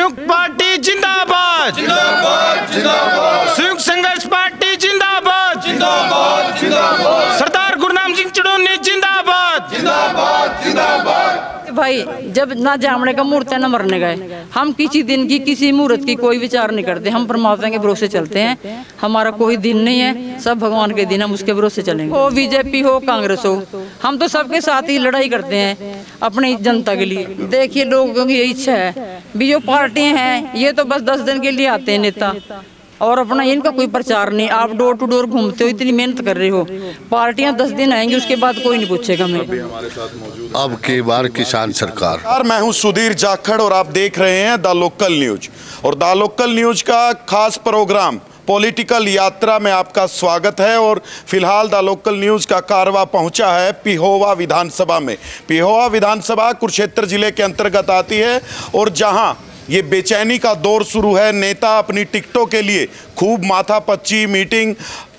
संयुक्त पार्टी जिंदाबाद, जिंदाबाद, जिंदाबाद। संयुक्त संघर्ष पार्टी जिंदाबाद, जिंदाबाद, जिंदाबाद। सरदार गुरनाम सिंह चढ़ूनी जिंदाबाद, जिंदाबाद, जिंदाबाद। भाई जब ना जामने का मुहूर्त है ना मरने गए, हम किसी दिन की किसी मुहूर्त की कोई विचार नहीं करते। हम परमात्मा के भरोसे चलते हैं। हमारा कोई दिन नहीं है, सब भगवान के दिन, हम उसके भरोसे चलेंगे। हो बीजेपी हो कांग्रेस हो, हम तो सबके साथ ही लड़ाई करते हैं अपनी जनता के लिए। देखिए लोगों की यही इच्छा है, भी जो पार्टियां हैं ये तो बस 10 दिन के लिए आते हैं नेता, और अपना इनका कोई प्रचार नहीं। आप डोर टू डोर घूमते हो, इतनी मेहनत कर रहे हो, पार्टियां 10 दिन आएंगी उसके बाद कोई नहीं पूछेगा। अब की बार किसान सरकार। मैं हूं सुधीर जाखड़ और आप देख रहे हैं द लोकल न्यूज, और द लोकल न्यूज का खास प्रोग्राम पॉलिटिकल यात्रा में आपका स्वागत है। और फिलहाल द लोकल न्यूज का कारवा पहुंचा है पिहोवा विधानसभा में। पिहोवा विधानसभा कुरुक्षेत्र जिले के अंतर्गत आती है, और जहां ये बेचैनी का दौर शुरू है। नेता अपनी टिकटों के लिए खूब माथापच्ची मीटिंग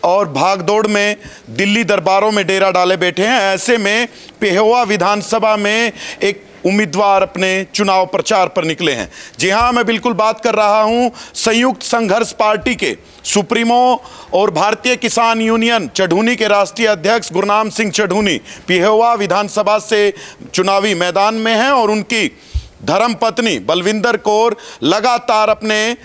और भागदौड़ में दिल्ली दरबारों में डेरा डाले बैठे हैं। ऐसे में पिहोवा विधानसभा में एक उम्मीदवार अपने चुनाव प्रचार पर निकले हैं। जी हाँ, मैं बिल्कुल बात कर रहा हूं संयुक्त संघर्ष पार्टी के सुप्रीमो और भारतीय किसान यूनियन चढ़ूनी के राष्ट्रीय अध्यक्ष गुरनाम सिंह चढ़ूनी पिहोवा विधानसभा से चुनावी मैदान में हैं, और उनकी धर्मपत्नी बलविंदर कौर लगातार अपने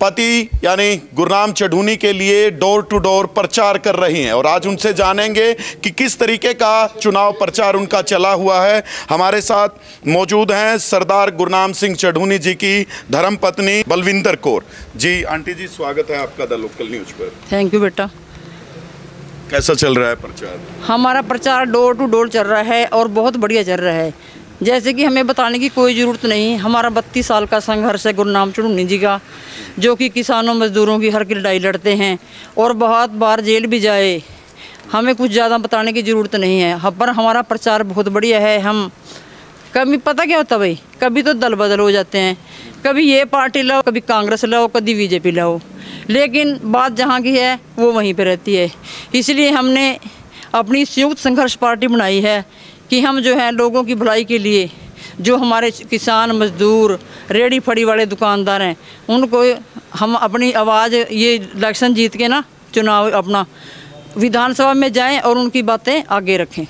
पति यानी गुरनाम चढ़ूनी के लिए डोर टू डोर प्रचार कर रही हैं। और आज उनसे जानेंगे कि किस तरीके का चुनाव प्रचार उनका चला हुआ है। हमारे साथ मौजूद हैं सरदार गुरनाम सिंह चढ़ूनी जी की धर्मपत्नी बलविंदर कौर जी। आंटी जी, स्वागत है आपका द लोकल न्यूज पर। थैंक यू बेटा। कैसा चल रहा है प्रचार? हमारा प्रचार डोर टू डोर चल रहा है और बहुत बढ़िया चल रहा है। जैसे कि हमें बताने की कोई ज़रूरत नहीं, हमारा 32 साल का संघर्ष है गुरनाम चढ़ूनी जी का, जो कि किसानों मजदूरों की हर की लड़ाई लड़ते हैं और बहुत बार जेल भी जाए। हमें कुछ ज़्यादा बताने की ज़रूरत नहीं है, पर हमारा प्रचार बहुत बढ़िया है। हम कभी पता क्या होता भाई, कभी तो दल बदल हो जाते हैं, कभी ये पार्टी लाओ, कभी कांग्रेस लाओ, कभी बीजेपी लाओ, लेकिन बात जहाँ की है वो वहीं पर रहती है। इसलिए हमने अपनी संयुक्त संघर्ष पार्टी बनाई है कि हम जो है लोगों की भलाई के लिए, जो हमारे किसान मजदूर रेडी फड़ी वाले दुकानदार हैं, उनको हम अपनी आवाज़ ये इलेक्शन जीत के ना चुनाव अपना विधानसभा में जाएं और उनकी बातें आगे रखें।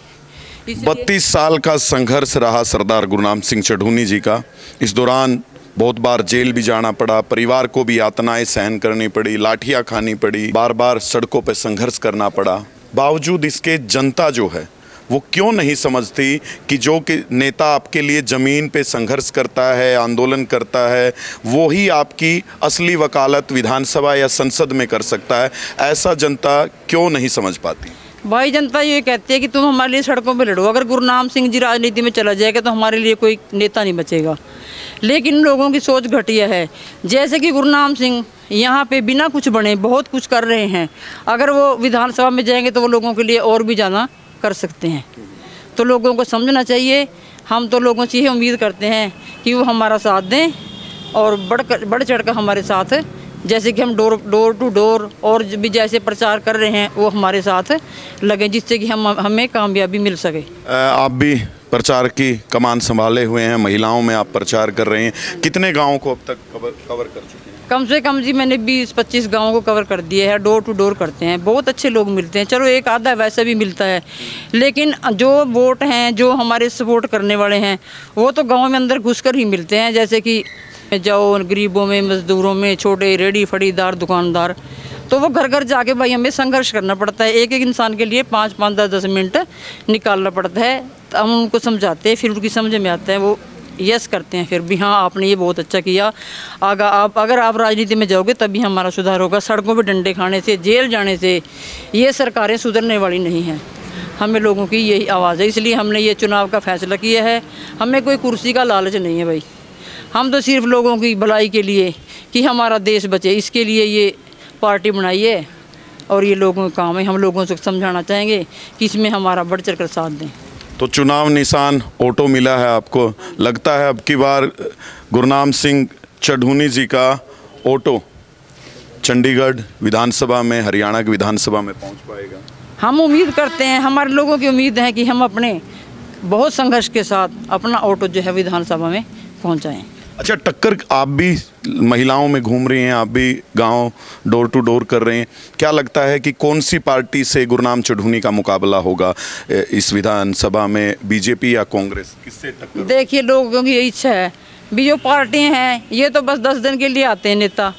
32 साल का संघर्ष रहा सरदार गुरनाम सिंह चढ़ूनी जी का। इस दौरान बहुत बार जेल भी जाना पड़ा, परिवार को भी यातनाएं सहन करनी पड़ी, लाठियां खानी पड़ी, बार बार सड़कों पर संघर्ष करना पड़ा। बावजूद इसके जनता जो है वो क्यों नहीं समझती कि जो कि नेता आपके लिए ज़मीन पे संघर्ष करता है, आंदोलन करता है, वो ही आपकी असली वकालत विधानसभा या संसद में कर सकता है। ऐसा जनता क्यों नहीं समझ पाती? भाई जनता ये कहती है कि तुम हमारे लिए सड़कों पे लड़ो। अगर गुरनाम सिंह जी राजनीति में चला जाएगा तो हमारे लिए कोई नेता नहीं बचेगा। लेकिन लोगों की सोच घटिया है। जैसे कि गुरनाम सिंह यहाँ पे बिना कुछ बने बहुत कुछ कर रहे हैं, अगर वो विधानसभा में जाएंगे तो वो लोगों के लिए और भी ज़्यादा कर सकते हैं। तो लोगों को समझना चाहिए। हम तो लोगों से यही उम्मीद करते हैं कि वो हमारा साथ दें और बढ़ चढ़ कर हमारे साथ, जैसे कि हम डोर टू डोर और भी जैसे प्रचार कर रहे हैं वो हमारे साथ लगे, जिससे कि हमें कामयाबी मिल सके। आप भी प्रचार की कमान संभाले हुए हैं, महिलाओं में आप प्रचार कर रहे हैं। कितने गाँव को अब तक कवर कर चुके हैं? कम से कम जी मैंने 20-25 गाँवों को कवर कर दिया है। डोर टू डोर करते हैं, बहुत अच्छे लोग मिलते हैं। चलो एक आधा वैसे भी मिलता है, लेकिन जो वोट हैं, जो हमारे सपोर्ट करने वाले हैं, वो तो गांव में अंदर घुसकर ही मिलते हैं। जैसे कि जाओ गरीबों में, मजदूरों में, छोटे रेडी फड़ीदार दुकानदार, तो वो घर घर जाके भाई हमें संघर्ष करना पड़ता है। एक एक इंसान के लिए 5-5, 10-10 मिनट निकालना पड़ता है। तो हम उनको समझाते हैं, फिर उनकी समझ में आता है, वो यस करते हैं फिर भी, हाँ आपने ये बहुत अच्छा किया। अगर आप राजनीति में जाओगे तभी हमारा सुधार होगा। सड़कों पे डंडे खाने से, जेल जाने से ये सरकारें सुधरने वाली नहीं हैं। हमें लोगों की यही आवाज़ है, इसलिए हमने ये चुनाव का फैसला किया है। हमें कोई कुर्सी का लालच नहीं है भाई, हम तो सिर्फ लोगों की भलाई के लिए, कि हमारा देश बचे, इसके लिए ये पार्टी बनाई है। और ये लोगों का काम है, हम लोगों से समझाना चाहेंगे कि इसमें हमारा बढ़ चढ़ कर साथ दें। तो चुनाव निशान ऑटो मिला है आपको, लगता है अब की बार गुरनाम सिंह चढ़ूनी जी का ऑटो चंडीगढ़ विधानसभा में, हरियाणा की विधानसभा में पहुंच पाएगा? हम उम्मीद करते हैं, हमारे लोगों की उम्मीद है कि हम अपने बहुत संघर्ष के साथ अपना ऑटो जो है विधानसभा में पहुंचाएं। अच्छा, टक्कर आप भी महिलाओं में घूम रही हैं, आप भी गांव डोर टू डोर कर रहे हैं, क्या लगता है कि कौन सी पार्टी से गुरनाम चढ़ूनी का मुकाबला होगा इस विधानसभा में, बीजेपी या कांग्रेस, किससे टक्कर? देखिए, लोगों की यही इच्छा है, भी जो पार्टियां हैं ये तो बस 10 दिन के लिए आते हैं नेता,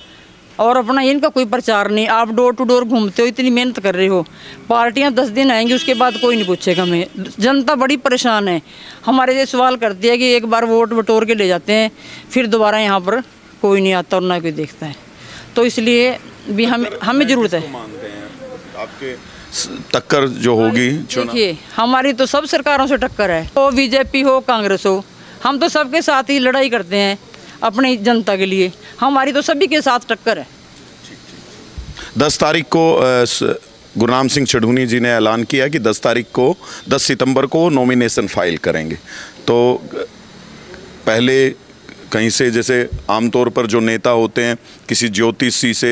और अपना इनका कोई प्रचार नहीं। आप डोर टू डोर घूमते हो, इतनी मेहनत कर रहे हो, पार्टियां 10 दिन आएंगी, उसके बाद कोई नहीं पूछेगा हमें। जनता बड़ी परेशान है, हमारे ये सवाल करती है कि एक बार वोट बटोर के ले जाते हैं, फिर दोबारा यहाँ पर कोई नहीं आता और ना कोई देखता है। तो इसलिए भी हमें ज़रूरत है। आपके टक्कर जो होगी, देखिए हमारी तो सब सरकारों से टक्कर है, वो बीजेपी हो कांग्रेस हो, हम तो सबके साथ ही लड़ाई करते हैं अपनी जनता के लिए, हमारी तो सभी के साथ टक्कर है। 10 तारीख को गुरनाम सिंह चढ़ूनी जी ने ऐलान किया कि 10 सितंबर को नॉमिनेशन फाइल करेंगे। तो पहले कहीं से, जैसे आमतौर पर जो नेता होते हैं किसी ज्योतिषी से,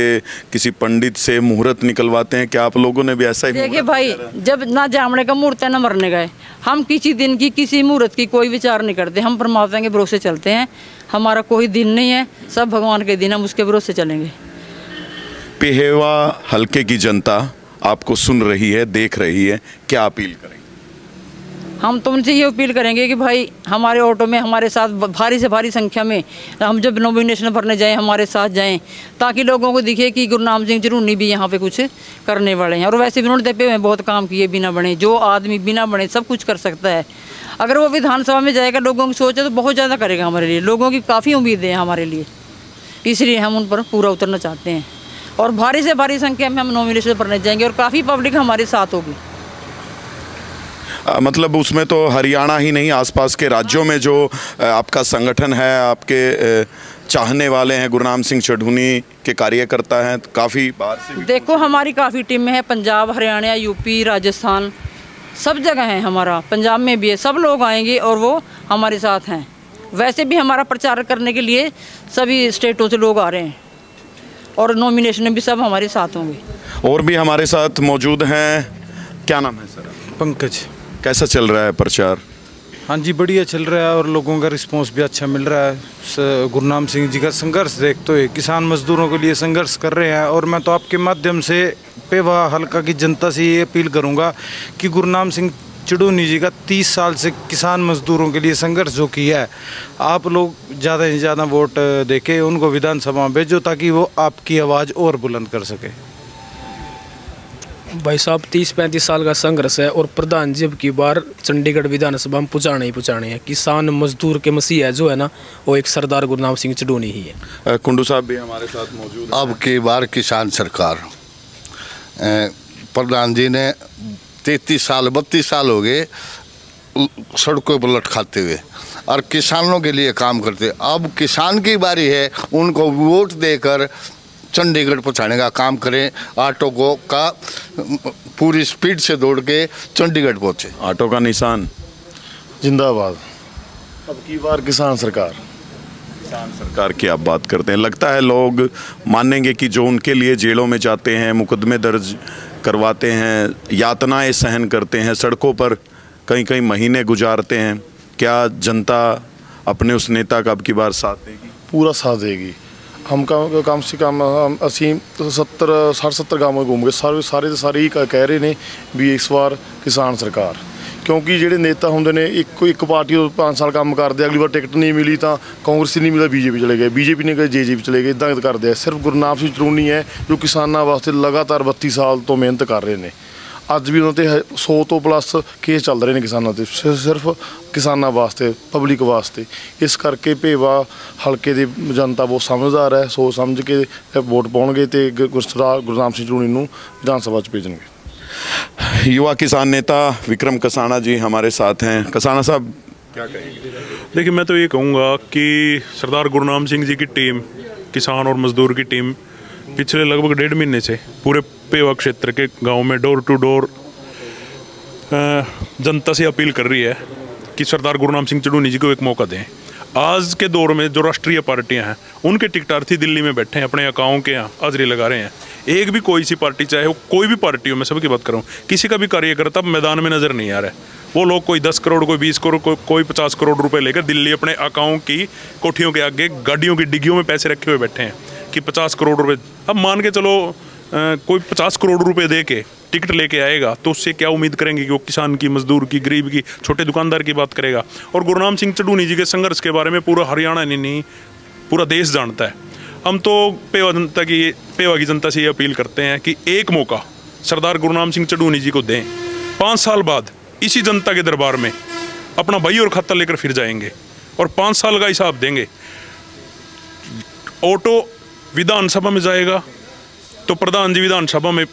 किसी पंडित से मुहूर्त निकलवाते हैं, क्या आप लोगों ने भी ऐसा ही? देखिए भाई, जब ना जामने का मुहूर्त है ना मरने का है, हम किसी दिन की किसी मुहूर्त की कोई विचार नहीं करते, हम परमात्मा के भरोसे चलते हैं, हमारा कोई दिन नहीं है, सब भगवान के दिन, हम उसके भरोसे चलेंगे। पेहेवा हल्के की जनता आपको सुन रही है, देख रही है, क्या अपील करेंगे? हम तो उनसे ये अपील करेंगे कि भाई हमारे ऑटो में हमारे साथ भारी से भारी संख्या में हम जब नॉमिनेशन भरने जाएं हमारे साथ जाएं, ताकि लोगों को दिखे कि गुरनाम सिंह चढ़ूनी भी यहाँ पे कुछ करने वाले हैं। और वैसे भी उन्होंने पे बहुत काम किए बिना बने, जो आदमी बिना बने सब कुछ कर सकता है। अगर वो विधानसभा में जाएगा, लोगों की सोच है तो बहुत ज़्यादा करेगा हमारे लिए, लोगों की काफ़ी उम्मीदें हैं हमारे लिए, इसलिए हम उन पर पूरा उतरना चाहते हैं। और भारी से भारी संख्या में हम नॉमिनेशन भरने जाएंगे और काफ़ी पब्लिक हमारे साथ होगी। मतलब उसमें तो हरियाणा ही नहीं, आसपास के राज्यों में जो आपका संगठन है, आपके चाहने वाले हैं, गुरनाम सिंह चढ़ूनी के कार्यकर्ता हैं, काफ़ी बाहर से। देखो हमारी काफ़ी टीमें हैं, पंजाब, हरियाणा, यूपी, राजस्थान, सब जगह है हमारा, पंजाब में भी है, सब लोग आएंगे और वो हमारे साथ हैं। वैसे भी हमारा प्रचार करने के लिए सभी स्टेटों से लोग आ रहे हैं और नॉमिनेशन में भी सब हमारे साथ होंगे। और भी हमारे साथ मौजूद हैं, क्या नाम है सर? पंकज। कैसा चल रहा है प्रचार? हाँ जी, बढ़िया चल रहा है और लोगों का रिस्पांस भी अच्छा मिल रहा है। गुरनाम सिंह जी का संघर्ष देखते हुए किसान मजदूरों के लिए संघर्ष कर रहे हैं, और मैं तो आपके माध्यम से पेवा हल्का की जनता से ये अपील करूंगा कि गुरनाम सिंह चढ़ूनी जी का 30 साल से किसान मजदूरों के लिए संघर्ष जो किया है, आप लोग ज़्यादा से ज़्यादा वोट देके उनको विधानसभा में भेजो, ताकि वो आपकी आवाज़ और बुलंद कर सके। भाई साहब 30-35 साल का संघर्ष है, और प्रधान जी अब की बार चंडीगढ़ विधानसभा में पहुँचाने हैं। किसान मजदूर के मसीहा जो है ना, वो एक सरदार गुरनाम सिंह चढ़ूनी ही है। कुंडू साहब भी हमारे साथ मौजूद हैं। अब की बार किसान सरकार, प्रधान जी ने 32 साल हो गए सड़कों पर लटकाते हुए, और किसानों के लिए काम करते। अब किसान की बारी है, उनको वोट देकर चंडीगढ़ पहुंचाने का काम करें। ऑटो को का पूरी स्पीड से दौड़ के चंडीगढ़ पहुंचे। ऑटो का निशान जिंदाबाद। अब की बार किसान सरकार। किसान सरकार की आप बात करते हैं, लगता है लोग मानेंगे कि जो उनके लिए जेलों में जाते हैं, मुकदमे दर्ज करवाते हैं, यातनाएं सहन करते हैं, सड़कों पर कई महीने गुजारते हैं, क्या जनता अपने उस नेता का अब की बार साथ देगी? पूरा साथ देगी। हम कम से कम ਅਸੀਂ 60-70 गांव घूम गए, ਸਾਰੇ ਹੀ ਕਹਿ ਰਹੇ ਨੇ ਵੀ ਇਸ ਵਾਰ ਕਿਸਾਨ ਸਰਕਾਰ। ਕਿਉਂਕਿ ਜਿਹੜੇ ਨੇਤਾ ਹੁੰਦੇ ਨੇ ਇੱਕ ਪਾਰਟੀ ਉਹ 5 ਸਾਲ ਕੰਮ ਕਰਦੇ, ਅਗਲੀ ਵਾਰ ਟਿਕਟ ਨਹੀਂ ਮਿਲੀ ਤਾਂ ਕਾਂਗਰਸੀ ਨਹੀਂ ਮਿਲਿਆ, ਬੀਜੇਪੀ ਚਲੇ ਗਏ, ਬੀਜੇਪੀ ਨੇ ਗਏ ਜੇਜੇਪੀ ਚਲੇ ਗਏ, ਇਦਾਂ ਕਰਦੇ ਆ। ਸਿਰਫ ਗੁਰਨਾਮ ਸਿੰਘ ਚੜੂਨੀ ਹੈ ਜੋ ਕਿਸਾਨਾਂ ਵਾਸਤੇ ਲਗਾਤਾਰ 32 ਸਾਲ ਤੋਂ ਮਿਹਨਤ ਕਰ ਰਹੇ ਨੇ। ਅੱਜ ਵੀ ਉਹਨਾਂ 'ਤੇ 100 ਤੋਂ ਪਲੱਸ ਕੇਸ ਚੱਲ ਰਹੇ ਨੇ ਕਿਸਾਨਾਂ 'ਤੇ, ਸਿਰਫ ਕਿਸਾਨਾਂ ਵਾਸਤੇ, ਪਬਲਿਕ ਵਾਸਤੇ। ਇਸ ਕਰਕੇ ਭੇਵਾ ਹਲਕੇ ਦੀ ਜਨਤਾ ਬਹੁਤ ਸਮਝਦਾਰ ਹੈ, ਸੋਚ ਸਮਝ ਕੇ ਵੋਟ ਪਾਉਣਗੇ ਤੇ ਗੁਰਨਾਮ ਸਿੰਘ ਚੜੂਨੀ ਨੂੰ ਵਿਧਾਨ ਸਭਾ 'ਚ ਭੇਜਣਗੇ। युवा किसान नेता विक्रम कसाना जी हमारे साथ हैं। कसाना साहब क्या कहेंगे? देखिए, मैं तो ये कहूँगा कि सरदार गुरनाम सिंह जी की टीम, किसान और मजदूर की टीम पिछले लगभग 1.5 महीने से पूरे पेवा क्षेत्र के गांव में डोर टू डोर जनता से अपील कर रही है कि सरदार गुरनाम सिंह चढ़ूनी जी को एक मौका दें। आज के दौर में जो राष्ट्रीय पार्टियां हैं, उनके टिकटार्थी दिल्ली में बैठे हैं, अपने अकाउंट के यहाँ हाजिरी लगा रहे हैं। एक भी कोई सी पार्टी, चाहे वो कोई भी पार्टी हो, मैं सबकी बात कर रहा हूँ, किसी का भी कार्यकर्ता मैदान में नज़र नहीं आ रहा है। वो लोग कोई 10 करोड़, कोई 20 करोड़, कोई 50 करोड़ रुपए लेकर दिल्ली अपने अकाउंट की कोठियों के आगे गाड़ियों की डिग्गियों में पैसे रखे हुए बैठे हैं कि 50 करोड़ रुपए। अब मान के चलो कोई 50 करोड़ रुपए दे के टिकट लेके आएगा तो उससे क्या उम्मीद करेंगे कि वो किसान की, मजदूर की, गरीब की, छोटे दुकानदार की बात करेगा। और गुरनाम सिंह चढ़ूनी जी के संघर्ष के बारे में पूरा हरियाणा नहीं पूरा देश जानता है। हम तो पेवा की जनता से ये अपील करते हैं कि एक मौका सरदार गुरनाम सिंह चढ़ूनी जी को दें। 5 साल बाद इसी जनता के दरबार में अपना भाई और खाता लेकर फिर जाएंगे और 5 साल का हिसाब देंगे। ऑटो विधानसभा में जाएगा तो प्रधान जी विधानसभा में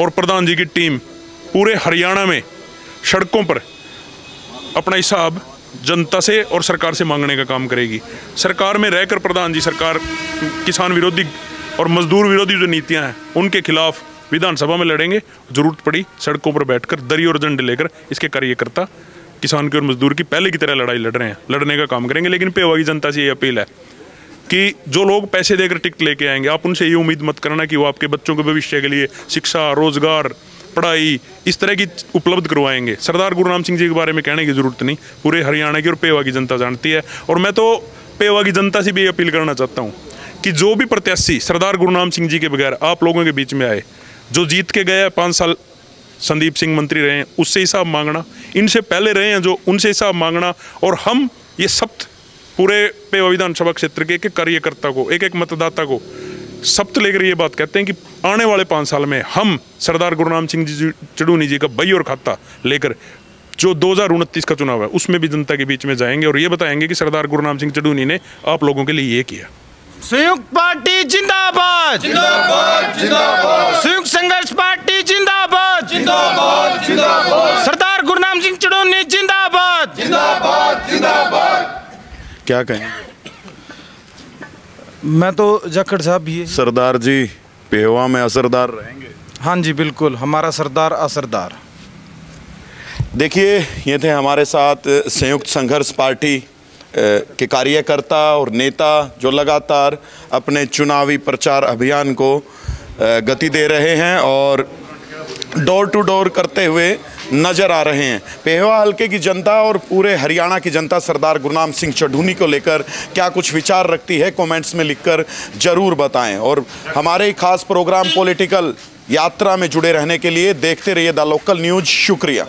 और प्रधान जी की टीम पूरे हरियाणा में सड़कों पर अपना हिसाब जनता से और सरकार से मांगने का काम करेगी। सरकार में रहकर प्रधान जी सरकार किसान विरोधी और मजदूर विरोधी जो नीतियां हैं उनके खिलाफ विधानसभा में लड़ेंगे। जरूरत पड़ी सड़कों पर बैठकर दरी और झंडे लेकर इसके कार्यकर्ता किसान की और मजदूर की पहले की तरह लड़ाई लड़ रहे हैं, लड़ने का काम करेंगे। लेकिन पेवा की जनता से ये अपील है कि जो लोग पैसे देकर टिकट लेके आएंगे, आप उनसे ये उम्मीद मत करना कि वो आपके बच्चों के भविष्य के लिए शिक्षा, रोजगार, पढ़ाई इस तरह की उपलब्ध करवाएंगे। सरदार गुरनाम सिंह जी के बारे में कहने की जरूरत नहीं, पूरे हरियाणा की और पेवा की जनता जानती है। और मैं तो पेवा की जनता से भी अपील करना चाहता हूँ कि जो भी प्रत्याशी सरदार गुरनाम सिंह जी के बगैर आप लोगों के बीच में आए, जो जीत के गए 5 साल संदीप सिंह मंत्री रहे हैं उससे हिसाब मांगना, इनसे पहले रहे हैं जो उनसे हिसाब मांगना। और हम ये शपथ पूरे पेवा विधानसभा क्षेत्र के एक एक कार्यकर्ता को, एक एक मतदाता को शपथ लेकर ये बात कहते हैं कि आने वाले 5 साल में हम सरदार गुरनाम सिंह जी चढ़ूनी जी का बही और खाता लेकर जो 2029 का चुनाव है उसमें भी जनता के बीच में जाएंगे और ये बताएंगे कि सरदार गुरनाम सिंह चढ़ूनी ने आप लोगों के लिए ये किया। संयुक्त पार्टी जिंदाबाद, जिंदाबाद, जिंदाबाद। संयुक्त संघर्ष पार्टी जिंदाबाद, जिंदाबाद, जिंदाबाद। सरदार गुरनाम सिंह चढ़ूनी जिंदाबाद, जिंदाबाद, जिंदाबाद। क्या कहें? मैं तो जाखड़ साहब भी है। सरदार जी पेवा में असरदार रहेंगे? हाँ जी बिल्कुल, हमारा सरदार असरदार। देखिए, ये थे हमारे साथ संयुक्त संघर्ष पार्टी के कार्यकर्ता और नेता जो लगातार अपने चुनावी प्रचार अभियान को गति दे रहे हैं और डोर टू डोर करते हुए नजर आ रहे हैं। पेवा हल्के की जनता और पूरे हरियाणा की जनता सरदार गुरनाम सिंह चढ़ूनी को लेकर क्या कुछ विचार रखती है, कमेंट्स में लिखकर जरूर बताएं। और हमारे खास प्रोग्राम पॉलिटिकल यात्रा में जुड़े रहने के लिए देखते रहिए द लोकल न्यूज। शुक्रिया।